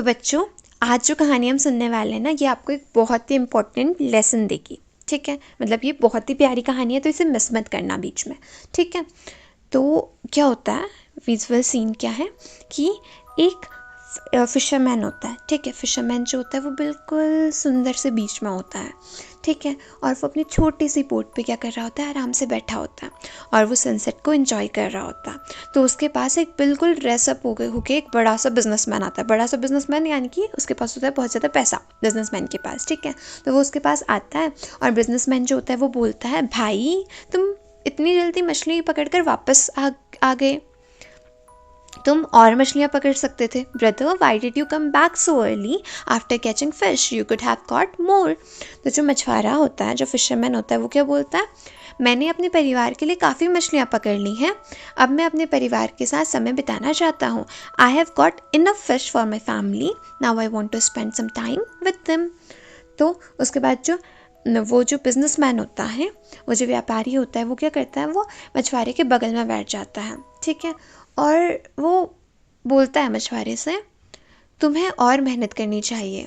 तो बच्चों, आज जो कहानी हम सुनने वाले हैं ना, ये आपको एक बहुत ही इम्पोर्टेंट लेसन देगी। ठीक है, मतलब ये बहुत ही प्यारी कहानी है, तो इसे मिस मत करना बीच में। ठीक है, तो क्या होता है, विजुअल सीन क्या है कि एक फिशरमैन होता है। ठीक है, फिशरमैन जो होता है वो बिल्कुल सुंदर से बीच में होता है। ठीक है, और वो अपनी छोटी सी बोट पे क्या कर रहा होता है, आराम से बैठा होता है और वो सनसेट को एंजॉय कर रहा होता है। तो उसके पास एक बिल्कुल ड्रेसअप हो गए होके एक बड़ा सा बिजनेसमैन आता है। बड़ा सा बिजनेसमैन यानी कि उसके पास होता है बहुत ज़्यादा पैसा, बिजनेसमैन के पास। ठीक है, तो वो उसके पास आता है और बिजनेसमैन जो होता है वो बोलता है, भाई तुम इतनी जल्दी मछली पकड़कर वापस आ गए, तुम और मछलियाँ पकड़ सकते थे। Brother, why did you come back so early after catching fish, you could have caught more. तो जो मछुआरा होता है, जो फिशरमैन होता है, वो क्या बोलता है, मैंने अपने परिवार के लिए काफ़ी मछलियाँ पकड़ ली हैं, अब मैं अपने परिवार के साथ समय बिताना चाहता हूँ। I have got enough fish for my family, now I want to spend some time with them. तो उसके बाद वो जो बिजनेसमैन होता है, वो जो व्यापारी होता है, वो क्या करता है, वो मछुआरे के बगल में बैठ जाता है। ठीक है, और वो बोलता है मछुआरे से, तुम्हें और मेहनत करनी चाहिए,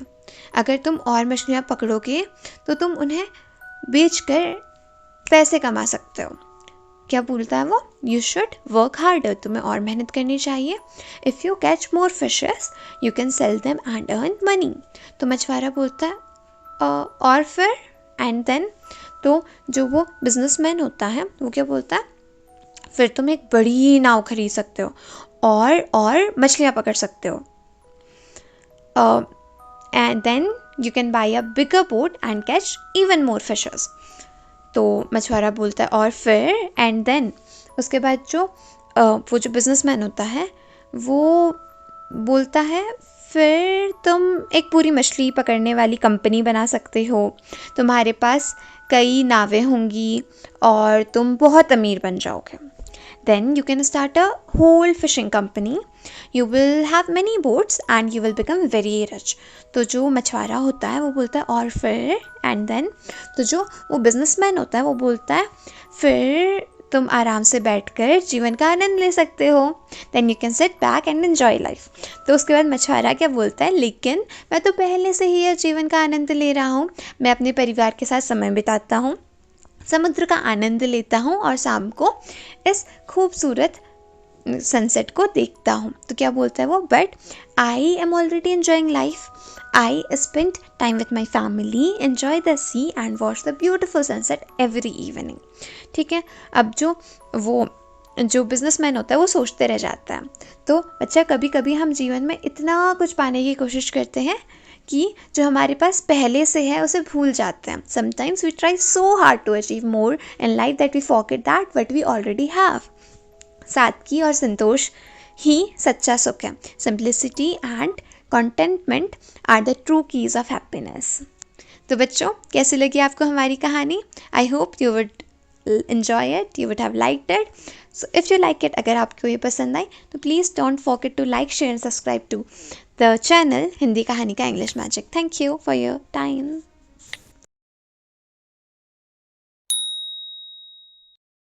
अगर तुम और मछलियाँ पकड़ोगे तो तुम उन्हें बेचकर पैसे कमा सकते हो। क्या बोलता है वो, यू शुड वर्क हार्डर, तुम्हें और मेहनत करनी चाहिए। If you catch more fishes you can sell them and earn money. तो मछुआरा बोलता है और फिर एंड देन। तो जो वो बिजनेसमैन होता है वो क्या बोलता है, फिर तुम एक बड़ी नाव खरीद सकते हो और मछलियाँ पकड़ सकते हो। And then you can buy a bigger boat and catch even more fishes. तो मछुआरा बोलता है और फिर एंड देन। उसके बाद वो जो बिजनेसमैन होता है वो बोलता है, फिर तुम एक पूरी मछली पकड़ने वाली कंपनी बना सकते हो, तुम्हारे पास कई नावें होंगी और तुम बहुत अमीर बन जाओगे। Then you can start a whole fishing company. You will have many boats and you will become very rich. तो जो मछुआरा होता है वो बोलता है और फिर एंड देन। तो जो वो बिजनेसमैन होता है वो बोलता है, फिर तुम आराम से बैठकर जीवन का आनंद ले सकते हो। Then you can sit back and enjoy life. तो उसके बाद मछुआरा क्या बोलता है, लेकिन मैं तो पहले से ही यह जीवन का आनंद ले रहा हूँ, मैं अपने परिवार के साथ समय बिताता हूँ, समुद्र का आनंद लेता हूँ और शाम को इस खूबसूरत सनसेट को देखता हूँ। तो क्या बोलता है वो, but I am already enjoying life, I spend time with my family, enjoy the sea and watch the beautiful sunset every evening. ठीक है, अब जो बिजनेसमैन होता है वो सोचते रह जाता है। तो बच्चा, कभी कभी हम जीवन में इतना कुछ पाने की कोशिश करते हैं कि जो हमारे पास पहले से है उसे भूल जाते हैं। Sometimes we try so hard to achieve more in life that we forget that what we already have. सादगी और संतोष ही सच्चा सुख है। Simplicity and contentment are the true keys of happiness. तो बच्चों, कैसी लगी आपको हमारी कहानी? I hope you would enjoy it, you would have liked it. So if you like it, अगर आपको ये पसंद आई तो please don't forget to like, share and subscribe to the channel Hindi कहानी का English Magic. Thank you for your time.